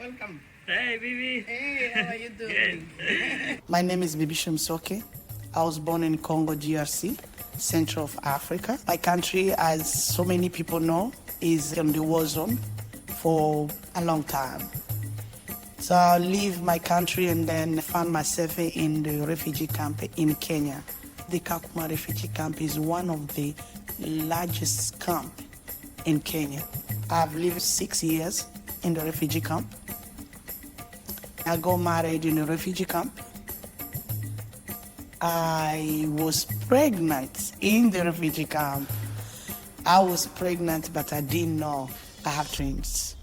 Welcome. Hey, Bibi. Hey, how are you doing? My name is Bibi. I was born in Congo, DRC, Central of Africa. My country, as so many people know, is in the war zone for a long time. So I leave my country and then found myself in the refugee camp in Kenya. The Kakuma refugee camp is one of the largest camp in Kenya. I've lived 6 years in the refugee camp. I got married in a refugee camp. I was pregnant in the refugee camp. I was pregnant, but I didn't know I have twins.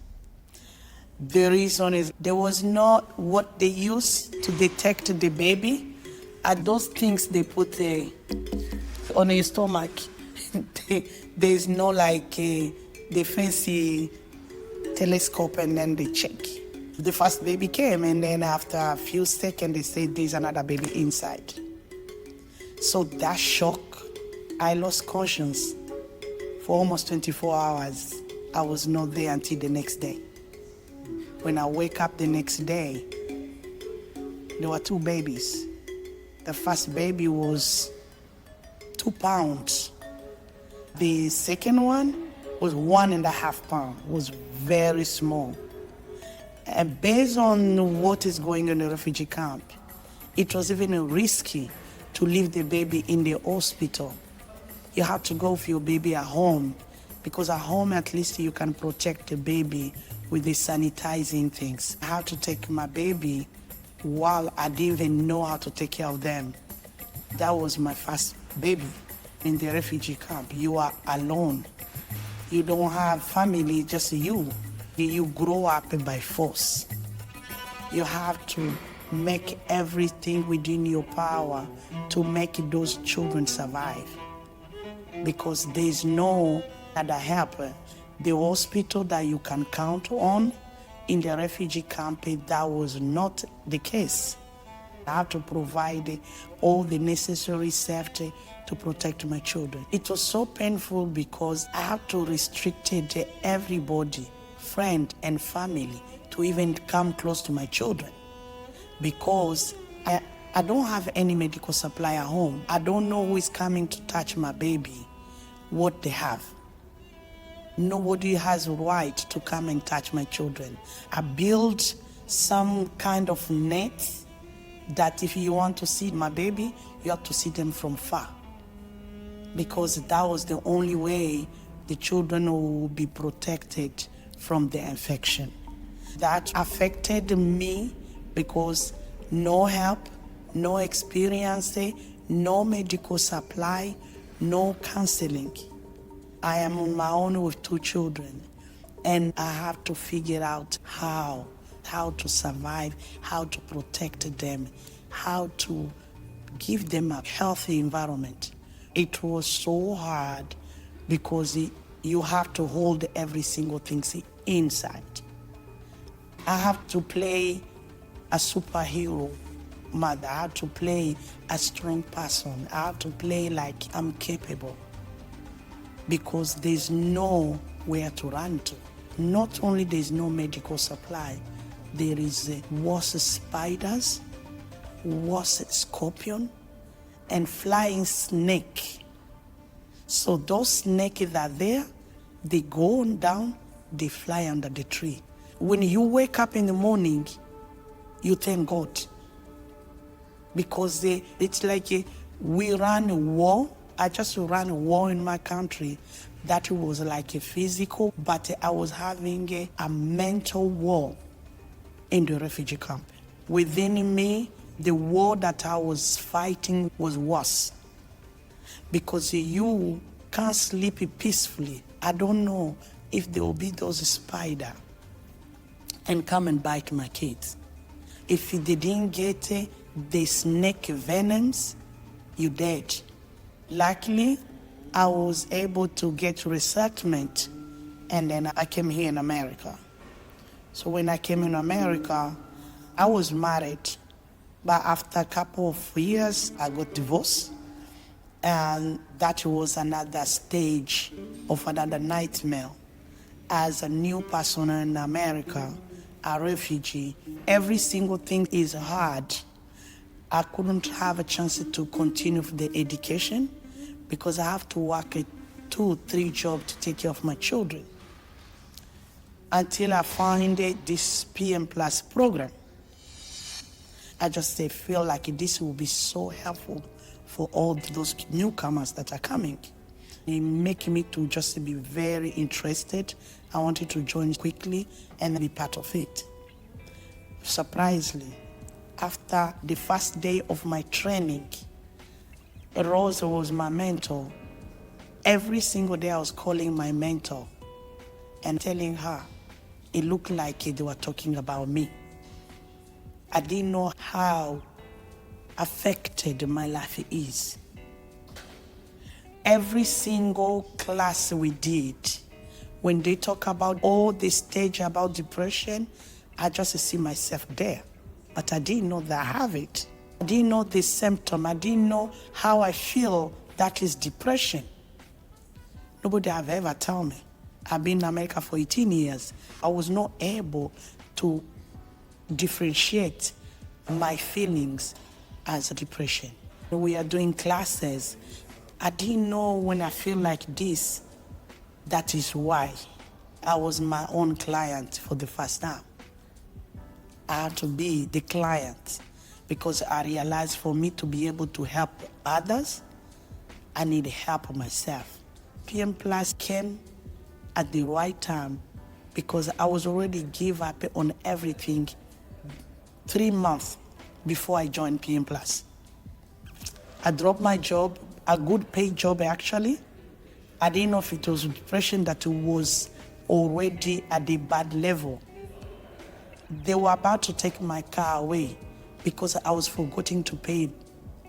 The reason is there was not what they used to detect the baby. Are those things they put on your stomach. There's no like the fancy telescope and then they check. The first baby came and then after a few seconds they said there's another baby inside. So that shock, I lost conscience for almost 24 hours. I was not there until the next day. When I wake up the next day, there were 2 babies. The first baby was 2 pounds. The second one was 1.5 pounds, was very small. And based on what is going on in the refugee camp, it was even risky to leave the baby in the hospital. You have to go with your baby at home, because at home at least you can protect the baby with the sanitizing things. I had to take my baby while I didn't even know how to take care of them. That was my first baby in the refugee camp. You are alone. You don't have family, just you. You grow up by force. You have to make everything within your power to make those children survive, because there's no other help. The hospital that you can count on in the refugee camp, that was not the case. I have to provide all the necessary safety to protect my children. It was so painful because I had to restrict everybody, friend and family, to even come close to my children, because I don't have any medical supply at home. I don't know who is coming to touch my baby, what they have. Nobody has a right to come and touch my children. I built some kind of net that if you want to see my baby, you have to see them from far, because that was the only way the children will be protected from the infection. That affected me because no help, no experience, no medical supply, no counseling. I am on my own with 2 children, and I have to figure out how to survive, how to protect them, how to give them a healthy environment. It was so hard because you have to hold every single thing inside. I have to play a superhero mother. I have to play a strong person. I have to play like I'm capable, because there's nowhere to run to. Not only there's no medical supply, there is worse spiders, worse scorpion, and flying snake. So those snakes that are there, they go on down, they fly under the tree. When you wake up in the morning, you thank God, because it's like we ran a war. I just ran a war in my country that was like a physical, but I was having a mental war in the refugee camp. Within me, the war that I was fighting was worse, because you can't sleep peacefully. I don't know if there will be those spiders and come and bite my kids. If they didn't get the snake venoms, you're dead. Luckily, I was able to get resettlement, and then I came here in America. So when I came in America, I was married, but after a couple of years, I got divorced, and that was another stage of another nightmare. As a new person in America, a refugee. Every single thing is hard. I couldn't have a chance to continue the education because I have to work a 2-3 jobs to take care of my children until I find this PM Plus program. I just feel like this will be so helpful for all those newcomers that are coming. It makes me to just be very interested. I wanted to join quickly and be part of it. Surprisingly, after the first day of my training, Rose was my mentor. Every single day I was calling my mentor and telling her, it looked like they were talking about me. I didn't know how affected my life is. Every single class we did, when they talk about all the stage about depression, I just see myself there. But I didn't know that I have it. I didn't know the symptom. I didn't know how I feel that is depression. Nobody have ever told me. I've been in America for 18 years. I was not able to differentiate my feelings as a depression. We are doing classes. I didn't know when I feel like this, that is why I was my own client for the first time. I had to be the client because I realized for me to be able to help others, I need help myself. PM Plus came at the right time because I was already give up on everything 3 months before I joined PM Plus. I dropped my job, a good paid job actually. I didn't know if it was depression that was already at the bad level. They were about to take my car away because I was forgetting to pay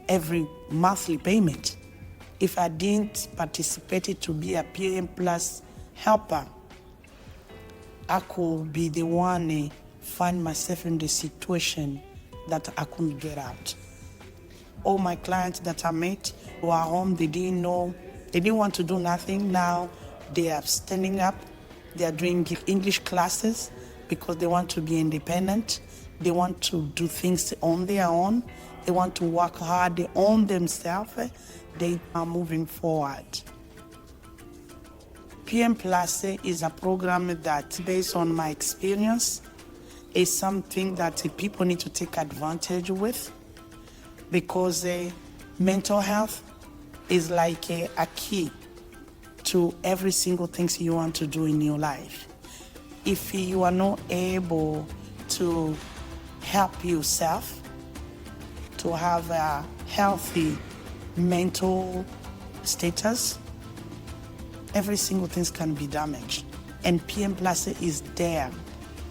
every monthly payment. If I didn't participate to be a PM Plus helper, I could be the one find myself in the situation that I couldn't get out. All my clients that I met were home, they didn't know, they didn't want to do nothing. Now they are standing up, they are doing English classes because they want to be independent. They want to do things on their own. They want to work hard on themselves. They are moving forward. PM Plus is a program that, based on my experience, is something that people need to take advantage with because mental health is like a key to every single thing you want to do in your life. If you are not able to help yourself to have a healthy mental status, every single thing can be damaged. And PM Plus is there.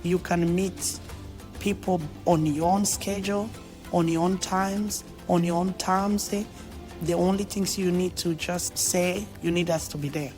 You can meet people on your own schedule, on your own times, on your own terms. The only things you need to just say, you need us to be there.